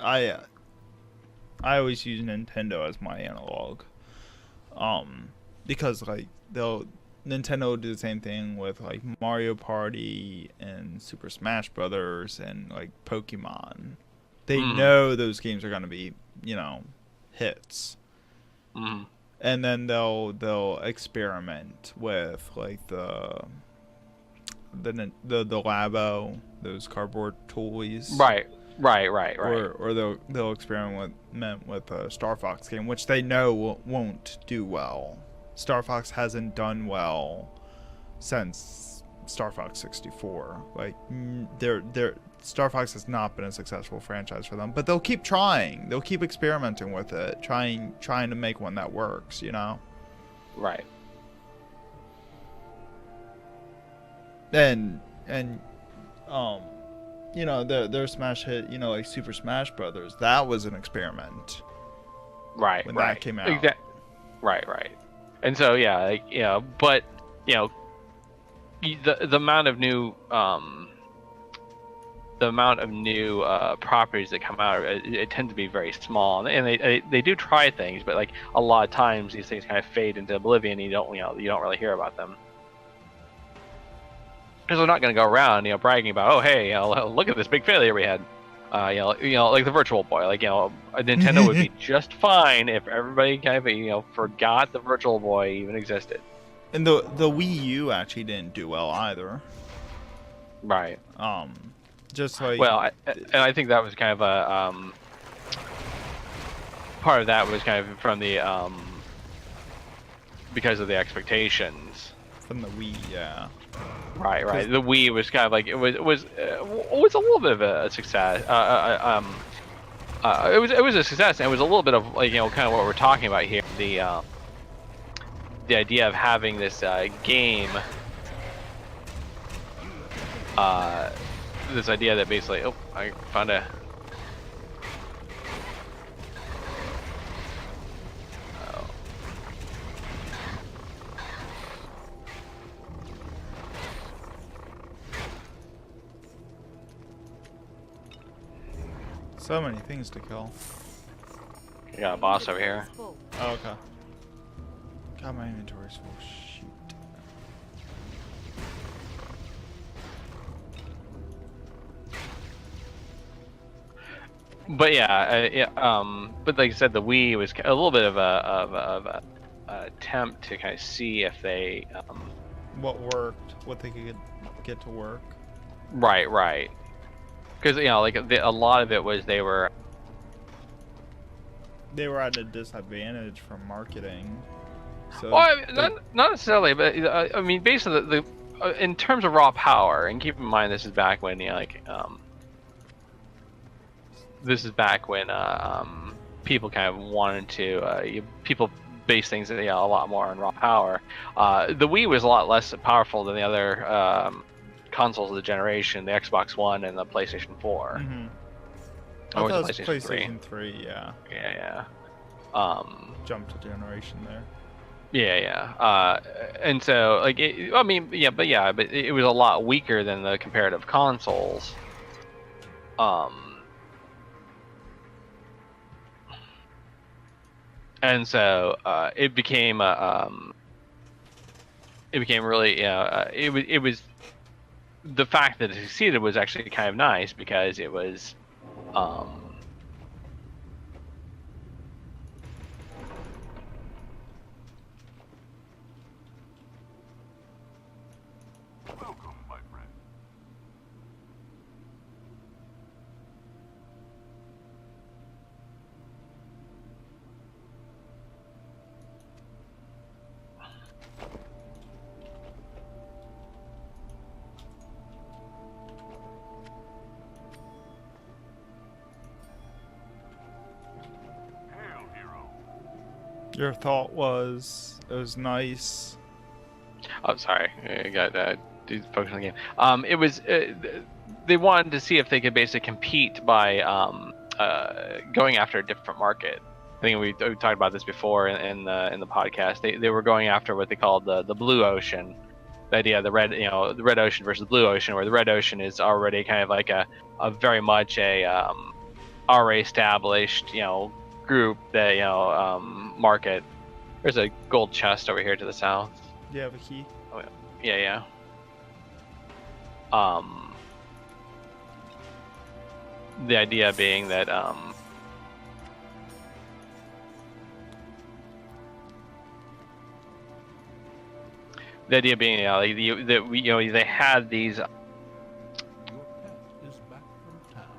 I always use Nintendo as my analog. Because like Nintendo will do the same thing with like Mario Party and Super Smash Brothers and like Pokemon. They know those games are gonna be, hits. And then they'll experiment with like the Labo, those cardboard toys. Right. Or they'll experiment with a Star Fox game, which they know won't do well. Star Fox hasn't done well since Star Fox 64. Like Star Fox has not been a successful franchise for them, but they'll keep trying. They'll keep experimenting with it, trying to make one that works. Right. And their smash hit, like Super Smash Brothers, that was an experiment. Right. When that came out. Right. And so but the amount of new properties that come out, it tends to be very small, and they do try things, but like a lot of times these things kind of fade into oblivion. And you don't really hear about them. Because they're not going to go around, bragging about, oh, hey, look at this big failure we had. Like the Virtual Boy. Like, Nintendo would be just fine if everybody kind of, forgot the Virtual Boy even existed. And the Wii U actually didn't do well either. Right. Just like... Well, and I think that was kind of a... part of that was kind of from the... because of the expectations. From the Wii, yeah. Right. The Wii was kind of like it was a little bit of a success. It was a success, and it was a little bit of like kind of what we're talking about here. The idea of having this game. This idea that basically, I found a. So many things to kill. You got a boss over here. Oh, okay. God, my inventory's full. Shoot. But but like I said, the Wii was a little bit of a attempt to kind of see if they what worked, what they could get to work. Right. Because like a lot of it was they were at a disadvantage from marketing. So well, not necessarily, but I mean, basically in terms of raw power, and keep in mind this is back when people kind of wanted to people base things a lot more on raw power. The Wii was a lot less powerful than the other consoles of the generation, the Xbox One and the PlayStation 4. Or was it PlayStation 3? Yeah. Yeah. Jumped a generation there. Yeah. And so, like, but it was a lot weaker than the comparative consoles. And so it became really, it was. The fact that it succeeded was actually kind of nice because it was, Welcome, my friend. Your thought was it was nice. Oh, sorry, I got focus on the game. It was they wanted to see if they could basically compete by going after a different market. I think we talked about this before in the podcast. They were going after what they called the blue ocean. The idea of the red ocean versus the blue ocean, where the red ocean is already kind of like a very much a already established, group that market. There's a gold chest over here to the south. Do you have a key? Oh yeah, yeah. The idea being that they had these. Your pet is back from town.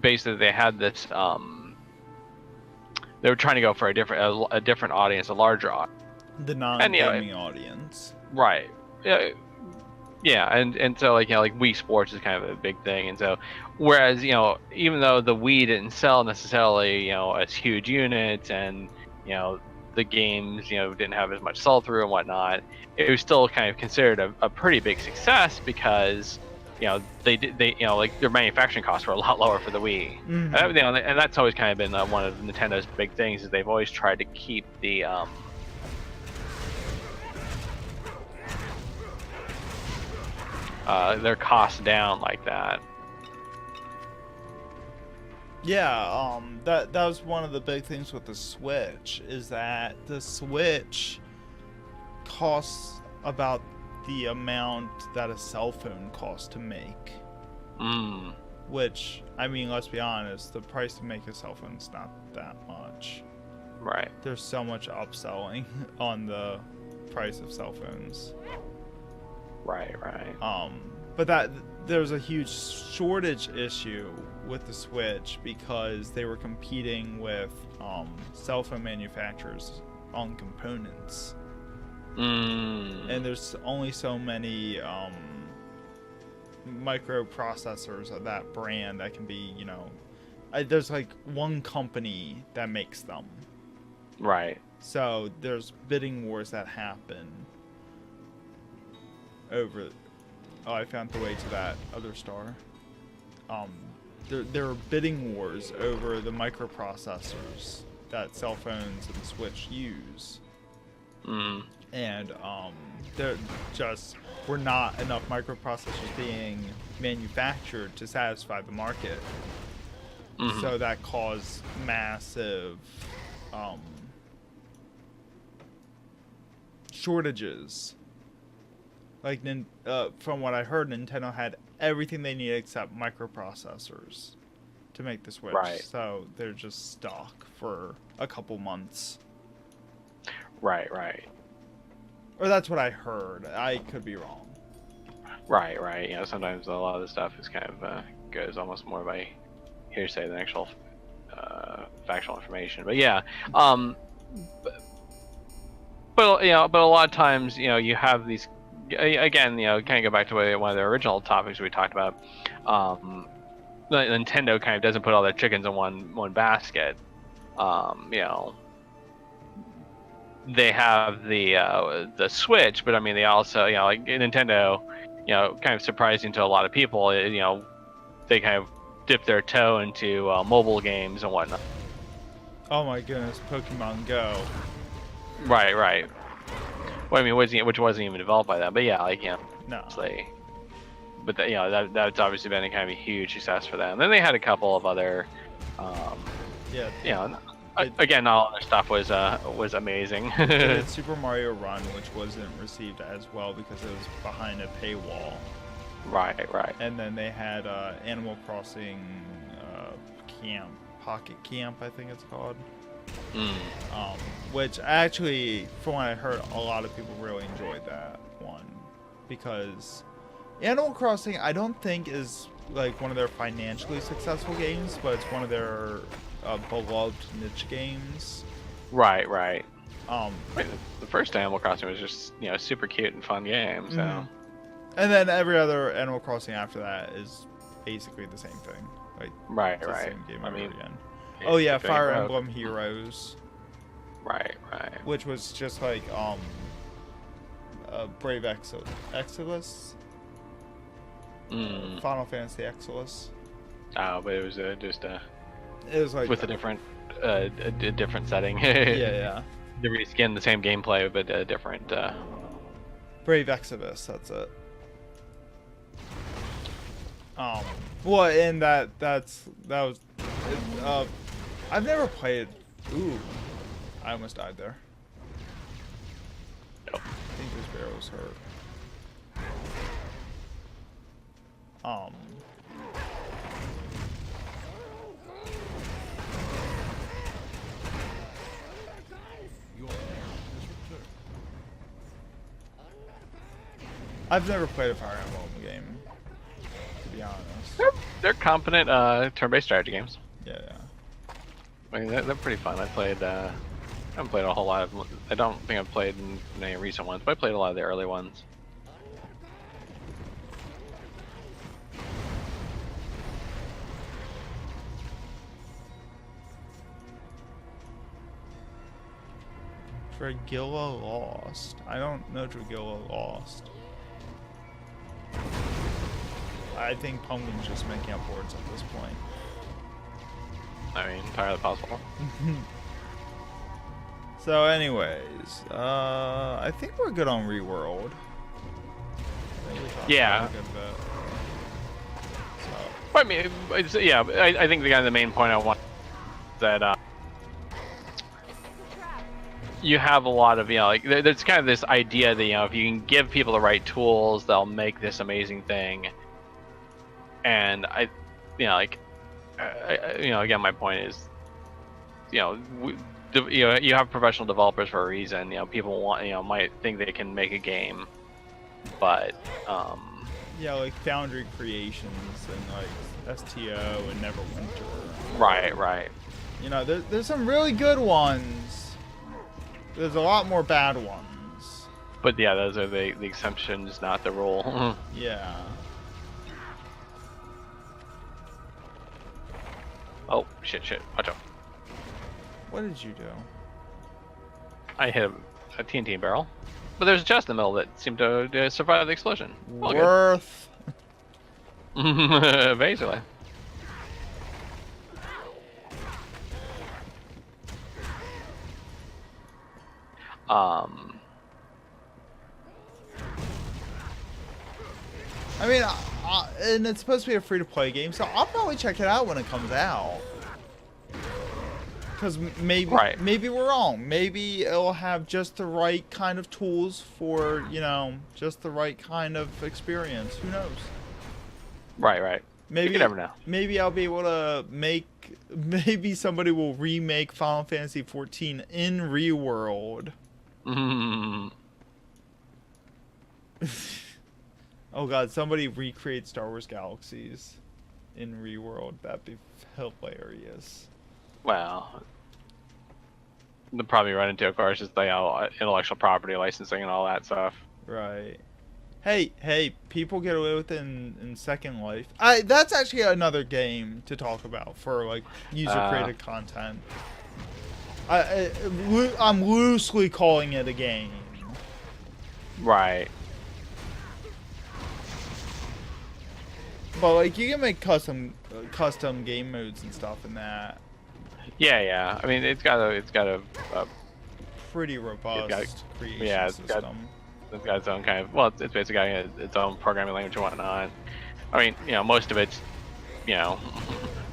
Basically, they had this. They were trying to go for a different audience, a larger audience. The non-gaming audience. Right. Yeah. Yeah, and so like Wii Sports is kind of a big thing, and so whereas even though the Wii didn't sell necessarily as huge units, and the games didn't have as much sell through and whatnot, it was still kind of considered a pretty big success because they like their manufacturing costs were a lot lower for the Wii. Mm-hmm. And that's always kind of been one of Nintendo's big things, is they've always tried to keep the their costs down like that. Yeah, that was one of the big things with the Switch, is that the Switch costs about the amount that a cell phone costs to make. Which, I mean, let's be honest, the price to make a cell phone is not that much. Right. There's so much upselling on the price of cell phones. Right. But there's a huge shortage issue with the Switch because they were competing with cell phone manufacturers on components. And there's only so many microprocessors of that brand that can be, there's like one company that makes them. Right. So there's bidding wars that happen over. Oh, I found the way to that other star. There are bidding wars over the microprocessors that cell phones and the Switch use. And there just were not enough microprocessors being manufactured to satisfy the market. So that caused massive shortages. Like, from what I heard, Nintendo had everything they needed except microprocessors to make the Switch. Right. So they're just stuck for a couple months. Right. Or that's what I heard. I could be wrong. Right. Sometimes a lot of the stuff is kind of goes almost more by hearsay than actual factual information. But yeah, but a lot of times you have these. Again, kind of go back to one of the original topics we talked about. Nintendo kind of doesn't put all their chickens in one basket. They have the Switch, but I mean they also like Nintendo, kind of surprising to a lot of people. They kind of dip their toe into mobile games and whatnot. Oh my goodness, Pokemon Go. Right. Well, I mean, which wasn't even developed by them, but yeah, No. But that's obviously been a kind of a huge success for them. Then they had a couple of other, again, all their stuff was amazing. They did Super Mario Run, which wasn't received as well because it was behind a paywall. Right. And then they had Animal Crossing Pocket Camp, I think it's called. Which actually, from what I heard, a lot of people really enjoyed that one because Animal Crossing, I don't think is like one of their financially successful games, but it's one of their beloved niche games. Right. The first Animal Crossing was just super cute and fun game. So. And then every other Animal Crossing after that is basically the same thing. Like right. The same game over again. Yeah, oh yeah, Fire Emblem Heroes. Right. Which was just like Brave Exodus. Final Fantasy Exodus. Oh, but it was it was like with a different different setting. yeah. They reskin the same gameplay, but different. Brave Exodus, that's it. Well, and that was, I've never played. Ooh, I almost died there. Nope. I think this bear was hurt. Your parent has returned. I've never played a Fire Emblem game, to be honest. They're competent turn-based strategy games. Yeah. I mean, they're pretty fun. I haven't played a whole lot of. I don't think I've played in any recent ones, but I played a lot of the early ones. Dragilla Lost. I don't know Dragilla Lost. I think Pumpkin's just making up words at this point. I mean, entirely possible. So anyways, I think we're good on Reworld. I think we talked Yeah. about it a good bit. So, I mean, yeah, I think the main point I want that you have a lot of, like, there's kind of this idea that, if you can give people the right tools, they'll make this amazing thing. And again, my point is, you have professional developers for a reason. People might think they can make a game, but yeah, like Foundry Creations and like STO and Neverwinter. Right. There's some really good ones. There's a lot more bad ones. But yeah, those are the exceptions, not the rule. Yeah. Oh, shit. Watch out. What did you do? I hit a TNT barrel. But there's a chest in the middle that seemed to survive the explosion. All good. Worth. Basically. I mean, and it's supposed to be a free-to-play game, so I'll probably check it out when it comes out. Because maybe we're wrong. Maybe it'll have just the right kind of tools for, just the right kind of experience. Who knows? Right. Maybe you never know. Maybe I'll be able to maybe somebody will remake Final Fantasy XIV in Reworld. Oh god, somebody recreate Star Wars Galaxies in Reworld. That'd be hilarious. Well, they'll probably run into, of course, just intellectual property licensing and all that stuff. Right. Hey, people get away with it in Second Life. That's actually another game to talk about for like user-created content. I'm loosely calling it a game. Right. But like you can make custom game modes and stuff in that. Yeah. I mean, it's got a Pretty robust creation system. It's got its own kind of, well, it's basically got its own programming language and whatnot. I mean, most of it's,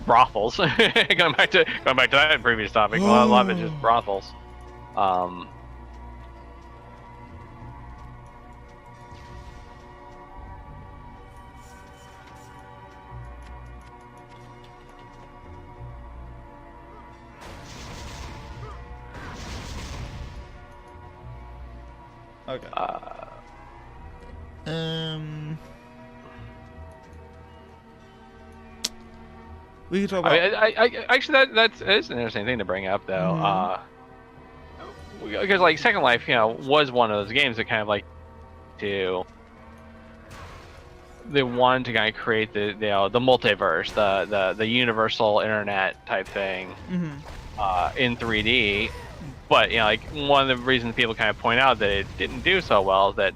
brothels. going back to that previous topic, a lot of it's just brothels. Okay. We can talk about. I actually that's an interesting thing to bring up though. Because like Second Life, was one of those games that kind of like they wanted to kind of create the multiverse, the universal internet type thing in 3D. But like one of the reasons people kind of point out that it didn't do so well is that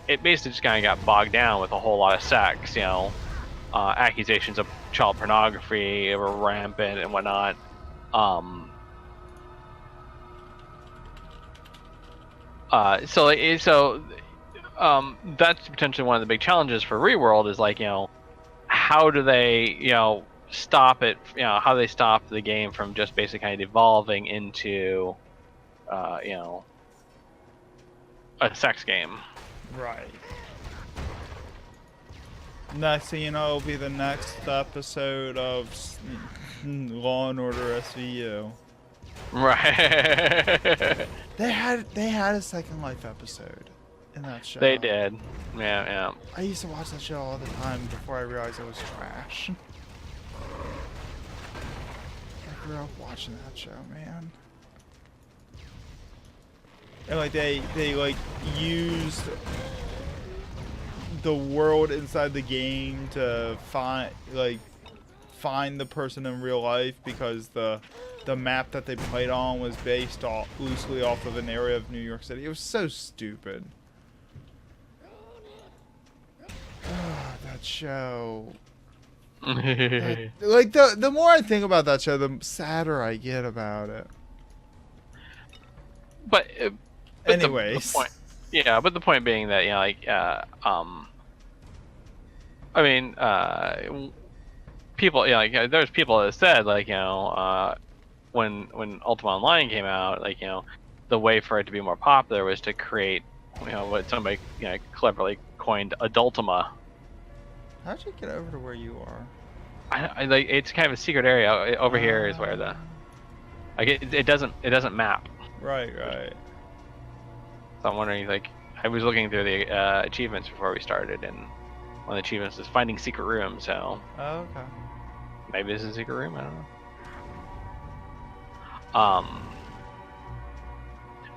it basically just kind of got bogged down with a whole lot of sex, accusations of child pornography were rampant and whatnot. So that's potentially one of the big challenges for Reworld is like, how do they, stop it, how they stop the game from just basically kind of evolving into, a sex game. Right. Next thing you know, it'll be the next episode of Law and Order SVU. Right. They had a Second Life episode in that show. They did. Yeah. I used to watch that show all the time before I realized it was trash. I grew up watching that show, man. And like they like used the world inside the game to find the person in real life, because the map that they played on was based loosely off of an area of New York City. It was so stupid. That show. Like the more I think about that show, the sadder I get about it. But anyways, the point, but the point being that people, there's people that said when Ultima Online came out, the way for it to be more popular was to create, what somebody cleverly coined Adultima. How'd you get over to where you are? It's kind of a secret area. Over here is where it doesn't map. Right. So I'm wondering, I was looking through the achievements before we started, and one of the achievements is finding secret rooms. So. Oh, okay. Maybe this is a secret room. I don't know.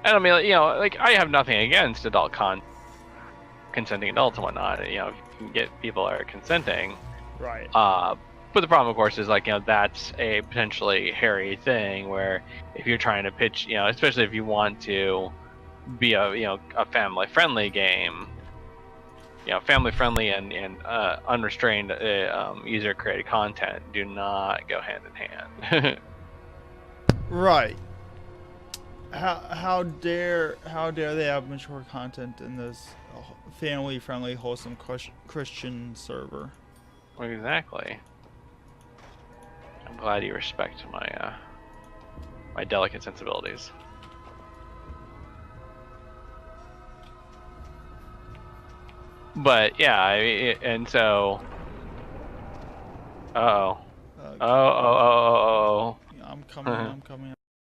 And I mean, I have nothing against adult consenting adults and whatnot. If you can get people that are consenting. Right. But the problem, of course, is that's a potentially hairy thing where if you're trying to pitch, especially if you want to be a family-friendly game, family-friendly and unrestrained user-created content do not go hand in hand. Right. How dare they have mature content in this family-friendly, wholesome Christian server? Exactly. I'm glad you respect my my delicate sensibilities. But yeah, and so. Oh. Yeah, I'm coming.